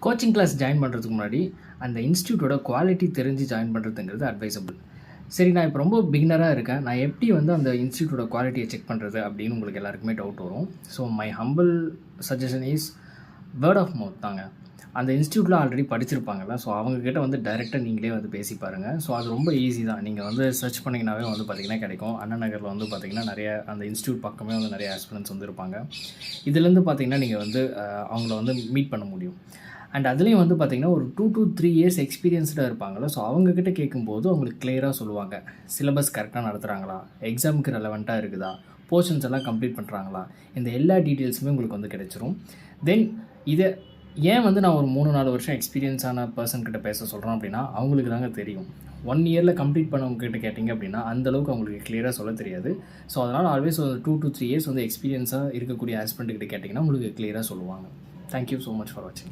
Coaching class join பண்ணுறதுக்கு முன்னாடி அந்த இன்ஸ்டியூட்டோட குவாலிட்டி தெரிஞ்சு ஜாயின் பண்ணுறதுங்கிறது அட்வைசபிள். சரி, நான் இப்போ ரொம்ப பிகினராக இருக்கேன், நான் எப்படி வந்து அந்த இன்ஸ்டியூட்டோட குவாலிட்டியை செக் பண்ணுறது அப்படின்னு உங்களுக்கு எல்லாருக்குமே டவுட் வரும். So my humble suggestion is word of mouth தாங்க. அந்த இன்ஸ்டியூட்டில் ஆல்ரெடி படிச்சிருப்பாங்கல்ல, ஸோ அவங்கக்கிட்ட வந்து டைரெக்டாக நீங்களே வந்து பேசி பாருங்கள். ஸோ அது ரொம்ப ஈஸி தான். நீங்கள் வந்து சர்ச் பண்ணிங்கனாவே வந்து பார்த்திங்கன்னா கிடைக்கும். அண்ணா நகரில் வந்து பார்த்திங்கன்னா நிறைய அந்த இன்ஸ்டியூட் பக்கமே வந்து நிறைய ஆஸ்பிரண்ட்ஸ் வந்து இருப்பாங்க. இதுலேருந்து பார்த்திங்கன்னா நீங்கள் வந்து அவங்கள வந்து மீட் பண்ண முடியும். அண்ட் அதுலேயும் வந்து பார்த்திங்கன்னா ஒரு 2 to 3 இயர்ஸ் எக்ஸ்பீரியன்ஸ்டாக இருப்பாங்களோ, ஸோ அவங்கக்கிட்ட கேட்கும்போது அவங்களுக்கு கிளியராக சொல்லுவாங்க. சிலபஸ் கரெக்டாக நடத்துகிறாங்களா, எக்ஸாமுக்கு ரெலவெண்ட்டாக இருக்குதா, போர்ஷன்ஸ் எல்லாம் கம்ப்ளீட் பண்ணுறாங்களா, இந்த எல்லா டீட்டெயில்ஸுமே உங்களுக்கு வந்து கிடைச்சிரும். தென் இதை ஏன் வந்து நான் ஒரு 3-4 வருஷம் எக்ஸ்பீரியன்ஸான பர்சன்கிட்ட பேச சொல்கிறேன் அப்படின்னா, அவங்களுக்கு தாங்க தெரியும். 1 இயரில் கம்ப்ளீட் பண்ணவங்ககிட்ட கேட்டிங்க அப்படின்னா அந்தளவுக்கு அவங்களுக்கு கிளியராக சொல்ல தெரியாது. ஸோ அதனால் ஆல்வேஸ் ஒரு 2 to 3 இயர்ஸ் வந்து எக்ஸ்பீரியன்ஸாக இருக்கக்கூடிய ஆஸ்பிரண்ட்கிட்ட கேட்டிங்கன்னா உங்களுக்கு கிளியராக சொல்லுவாங்க. தேங்க்யூ ஸோ மச் ஃபார் வாட்சிங்.